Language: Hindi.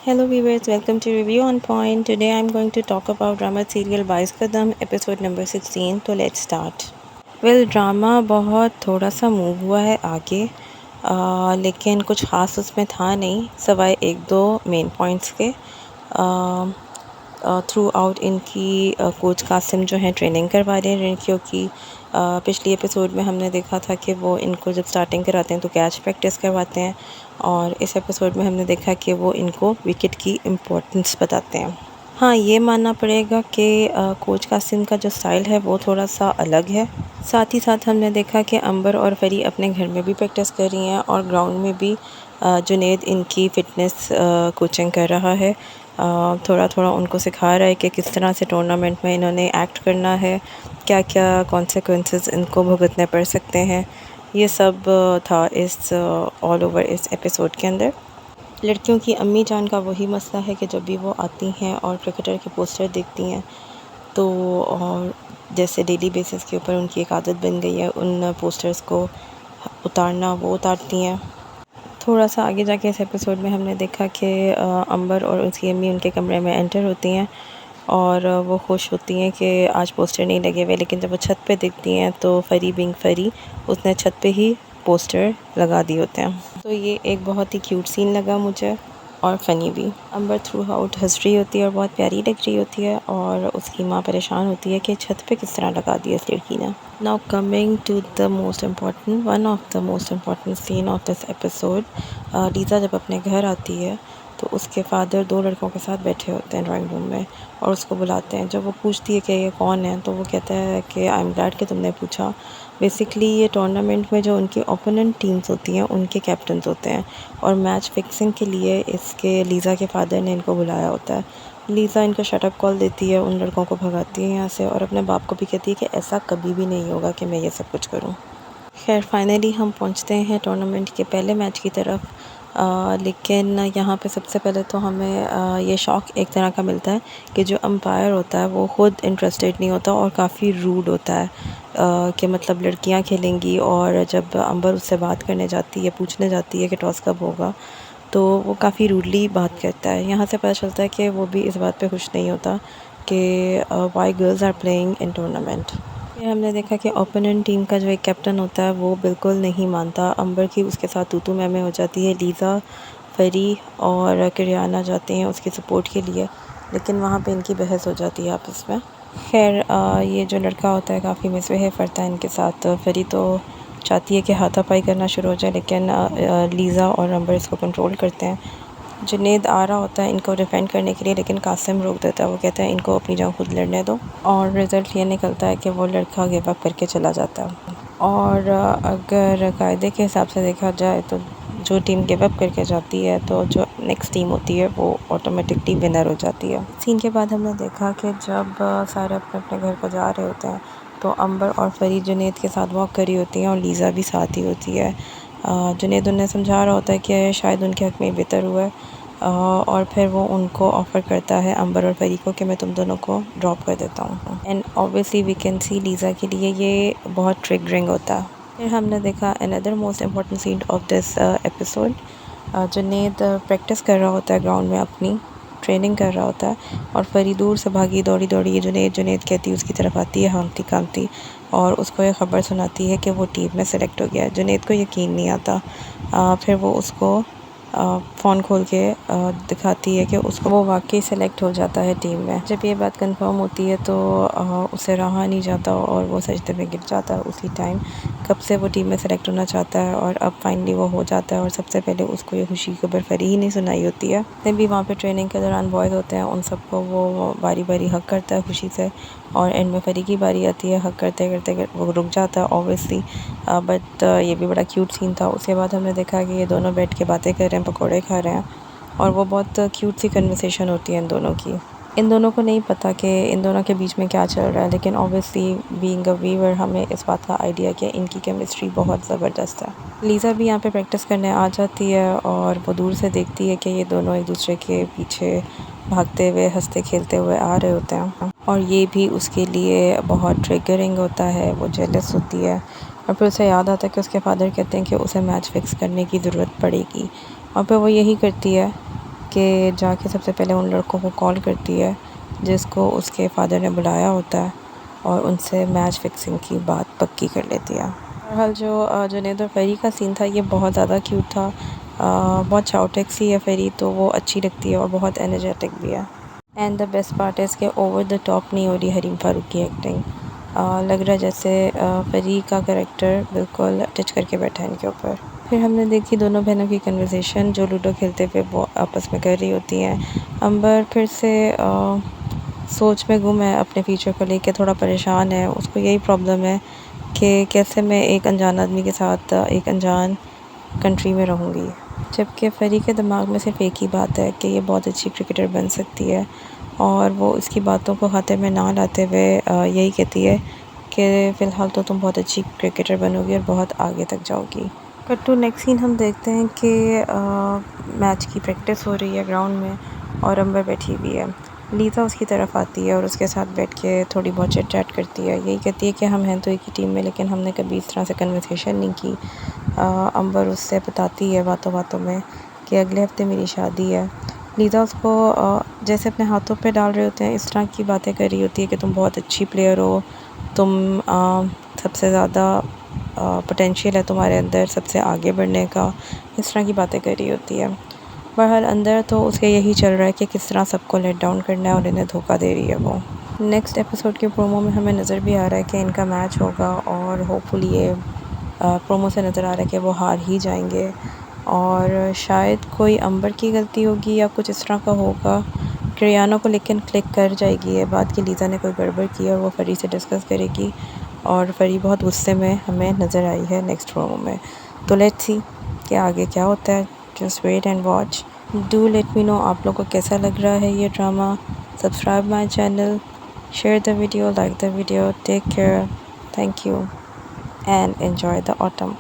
Hello viewers, welcome to Review on Point. Today I'm going to talk about drama serial 22 Kadam episode number 16. तो let's start. Well, ड्रामा बहुत थोड़ा सा मूव हुआ है आगे, लेकिन कुछ ख़ास उसमें था नहीं सवाए एक दो मेन पॉइंट्स के। थ्रू आउट इनकी कोच कासिम जो हैं ट्रेनिंग करवा रहे हैं लड़कियों की। पिछली एपिसोड में हमने देखा था कि वो इनको जब स्टार्टिंग कराते हैं तो कैच प्रैक्टिस करवाते हैं, और इस एपिसोड में हमने देखा कि वो इनको विकेट की इम्पोर्टेंस बताते हैं। हाँ, ये मानना पड़ेगा कि कोच कासिम का जो स्टाइल है वो थोड़ा सा अलग है। साथ ही साथ हमने देखा कि अंबर और फरी अपने घर में भी प्रैक्टिस कर रही हैं और ग्राउंड में भी जुनेद इनकी फ़िटनेस कोचिंग कर रहा है। थोड़ा थोड़ा उनको सिखा रहा है कि किस तरह से टूर्नामेंट में इन्होंने एक्ट करना है, क्या क्या कॉन्सिक्वेंसेस इनको भुगतने पड़ सकते हैं। ये सब था इस ऑल ओवर इस एपिसोड के अंदर। लड़कियों की अम्मी जान का वही मसला है कि जब भी वो आती हैं और क्रिकेटर के पोस्टर देखती हैं तो और जैसे डेली बेसिस के ऊपर उनकी एक आदत बन गई है उन पोस्टर्स को उतारना, वो उतारती हैं। थोड़ा सा आगे जाके इस एपिसोड में हमने देखा कि अंबर और उसकी अम्मी उनके कमरे में एंटर होती हैं और वो खुश होती हैं कि आज पोस्टर नहीं लगे हुए, लेकिन जब वो छत पे दिखती हैं तो फरी बिंग फरी उसने छत पे ही पोस्टर लगा दिए होते हैं। तो ये एक बहुत ही क्यूट सीन लगा मुझे और फ़नी भी। अंबर थ्रू आउट हंस रही होती है और बहुत प्यारी लग रही होती है, और उसकी माँ परेशान होती है कि छत पे किस तरह लगा दिया इस लड़की ने। Now coming to the most important one of the most important scene of this episode. Lisa जब अपने घर आती है तो उसके फादर दो लड़कों के साथ बैठे होते हैं ड्राइंग रूम में और उसको बुलाते हैं। जब वो पूछती है कि ये कौन है तो वो कहता है कि आई एम ग्लैड कि तुमने पूछा। बेसिकली ये टूर्नामेंट में जो उनकी ओपोनेंट टीम्स होती हैं उनके कैप्टन्स होते हैं, और मैच फिक्सिंग के लिए इसके लीज़ा के फादर ने इनको बुलाया होता है। लीज़ा इनको शटअप कॉल देती है, उन लड़कों को भगाती है यहाँ से, और अपने बाप को भी कहती है कि ऐसा कभी भी नहीं होगा कि मैं ये सब कुछ करूँ। खैर फाइनली हम पहुँचते हैं टूर्नामेंट के पहले मैच की तरफ। लेकिन यहाँ पे सबसे पहले तो हमें ये शॉक एक तरह का मिलता है कि जो अंपायर होता है वो ख़ुद इंटरेस्टेड नहीं होता और काफ़ी रूड होता है। कि मतलब लड़कियाँ खेलेंगी, और जब अंबर उससे बात करने जाती है, पूछने जाती है कि टॉस कब होगा, तो वो काफ़ी रूडली बात करता है। यहाँ से पता चलता है कि वो भी इस बात पे खुश नहीं होता कि why girls are playing in tournament. फिर हमने देखा कि ओपोनेंट टीम का जो एक कैप्टन होता है वो बिल्कुल नहीं मानता अंबर की, उसके साथ तू मैं हो जाती है। लीज़ा, फरी और किरियाना जाते हैं उसकी सपोर्ट के लिए, लेकिन वहाँ पे इनकी बहस हो जाती है आपस में। खैर ये जो लड़का होता है काफ़ी मिसबिहेव करता है इनके साथ। फरी तो चाहती है कि हाथापाई करना शुरू हो जाए, लेकिन लीज़ा और अंबर इसको कंट्रोल करते हैं। जुनेद आ रहा होता है इनको डिफेंड करने के लिए, लेकिन कासिम रोक देता है। वो कहता है इनको अपनी जंग खुद लड़ने दो, और रिज़ल्ट ये निकलता है कि वो लड़का गिव अप करके चला जाता है। और अगर कायदे के हिसाब से देखा जाए तो जो टीम गिव अप करके जाती है तो जो नेक्स्ट टीम होती है वो ऑटोमेटिकली विनर हो जाती है। सीन के बाद हमने देखा कि जब सारे अपने अपने घर को जा रहे होते हैं तो अंबर और फरी जुनेद के साथ वॉक करी होती हैं और लीज़ा भी साथ ही होती है। जुनेद उन्हें समझा रहा होता है कि शायद उनके हक़ में बेहतर हुआ है, और फिर वो उनको ऑफ़र करता है अंबर और फरी को कि मैं तुम दोनों को ड्रॉप कर देता हूँ। And obviously we can see Lisa के लिए ये बहुत ट्रिगरिंग होता है। फिर हमने देखा another most important scene of this episode. Junaid practice कर रहा होता है ग्राउंड में, अपनी ट्रेनिंग कर रहा होता है, और फरी दूर से भागी दौड़ी दौड़ी ये जुनेद कहती है उसकी तरफ आती है हाँफती काँपती, और उसको ये ख़बर सुनाती है कि वो टीम में सेलेक्ट हो गया है। जुनेद को यकीन नहीं आता। फिर वो उसको फ़ोन खोल के दिखाती है कि उसको वो वाकई सेलेक्ट हो जाता है टीम में। जब ये बात कंफर्म होती है तो उसे रहा नहीं जाता और वो सजदे में गिर जाता है उसी टाइम। कब से वो टीम में सेलेक्ट होना चाहता है और अब फाइनली वो हो जाता है, और सबसे पहले उसको ये खुशी की खबर फरी ही नहीं सुनाई होती है। जितने भी वहाँ पे ट्रेनिंग के दौरान बॉयज़ होते हैं उन सबको वो बारी बारी हक करता है खुशी से, और एंड में फरी की बारी आती है। हक करते करते वो रुक जाता है ऑब्वियसली, बट ये भी बड़ा क्यूट सीन था। उसके बाद हमने देखा कि ये दोनों बैठ के बातें कर रहे हैं, पकौड़े खा रहे हैं, और वो बहुत क्यूट सी कन्वर्सेशन होती है इन दोनों की। इन दोनों को नहीं पता कि इन दोनों के बीच में क्या चल रहा है, लेकिन ऑब्वियसली बीइंग अ व्यूअर हमें इस बात का आइडिया कि इनकी केमिस्ट्री बहुत ज़बरदस्त है। लीज़ा भी यहाँ पे प्रैक्टिस करने आ जाती है और वो दूर से देखती है कि ये दोनों एक दूसरे के पीछे भागते हुए हंसते खेलते हुए आ रहे होते हैं, और ये भी उसके लिए बहुत ट्रिगरिंग होता है। वो जेलस होती है, और फिर उसे याद आता है कि उसके फादर कहते हैं कि उसे मैच फिक्स करने की ज़रूरत पड़ेगी, और फिर वो यही करती है कि जाके सबसे पहले उन लड़कों को कॉल करती है जिसको उसके फादर ने बुलाया होता है और उनसे मैच फिक्सिंग की बात पक्की कर लेती है। बहरहाल जो जुनैद और फ़री का सीन था ये बहुत ज़्यादा क्यूट था। बहुत चाउटेक सी है फ़री, तो वो अच्छी लगती है और बहुत एनर्जेटिक भी है। एंड द बेस्ट पार्ट है इसके ओवर द टॉप नहीं हो रही हरीम फारूक की एक्टिंग। लग रहा है जैसे फ़री का कैरेक्टर बिल्कुल टच करके बैठा है इनके ऊपर। फिर हमने देखी दोनों बहनों की कन्वर्सेशन जो लूडो खेलते हुए वो आपस में कर रही होती हैं। अंबर फिर से सोच में गुम है अपने फ्यूचर को लेके, थोड़ा परेशान है। उसको यही प्रॉब्लम है कि कैसे मैं एक अनजान आदमी के साथ एक अनजान कंट्री में रहूँगी। जबकि फ़री के दिमाग में सिर्फ एक ही बात है कि ये बहुत अच्छी क्रिकेटर बन सकती है और वो इसकी बातों को खाते में ना लाते हुए यही कहती है कि फ़िलहाल तो तुम बहुत अच्छी क्रिकेटर बनोगी और बहुत आगे तक जाओगी। कट टू नेक्स्ट सीन हम देखते हैं कि मैच की प्रैक्टिस हो रही है ग्राउंड में और अंबर बैठी हुई है। लीज़ा उसकी तरफ आती है और उसके साथ बैठ के थोड़ी बहुत चिट चैट करती है। यही कहती है कि हम हैं तो एक ही टीम में, लेकिन हमने कभी इस तरह से कन्वर्सेशन नहीं की। अंबर उससे बताती है बातों बातों में कि अगले हफ्ते मेरी शादी है। लीज़ा उसको जैसे अपने हाथों पे डाल रहे होते हैं इस तरह की बातें कर रही होती है कि तुम बहुत अच्छी प्लेयर हो, तुम सबसे ज़्यादा पोटेंशियल है तुम्हारे अंदर सबसे आगे बढ़ने का, इस तरह की बातें कर रही होती है। बहरहाल अंदर तो उसके यही चल रहा है कि किस तरह सबको लेट डाउन करना है और इन्हें धोखा दे रही है वो। नेक्स्ट एपिसोड के प्रोमो में हमें नज़र भी आ रहा है कि इनका मैच होगा और होपफुली ये प्रोमो से नज़र आ रहा है कि वो हार ही जाएंगे और शायद कोई अंबर की गलती होगी या कुछ इस तरह का होगा। क्रियानो को लेकिन क्लिक कर जाएगी ये बात कि लीज़ा ने कोई गड़बड़ की और वो फ़री से डिस्कस करेगी और फ़री बहुत गुस्से में हमें नज़र आई है नेक्स्ट प्रोमो में। तो लेट्स सी कि आगे क्या होता है। Just wait and watch. Do let me know आप लोगों को कैसा लग रहा है ये drama. Subscribe my channel, share the video, like the video, take care, thank you and enjoy the autumn.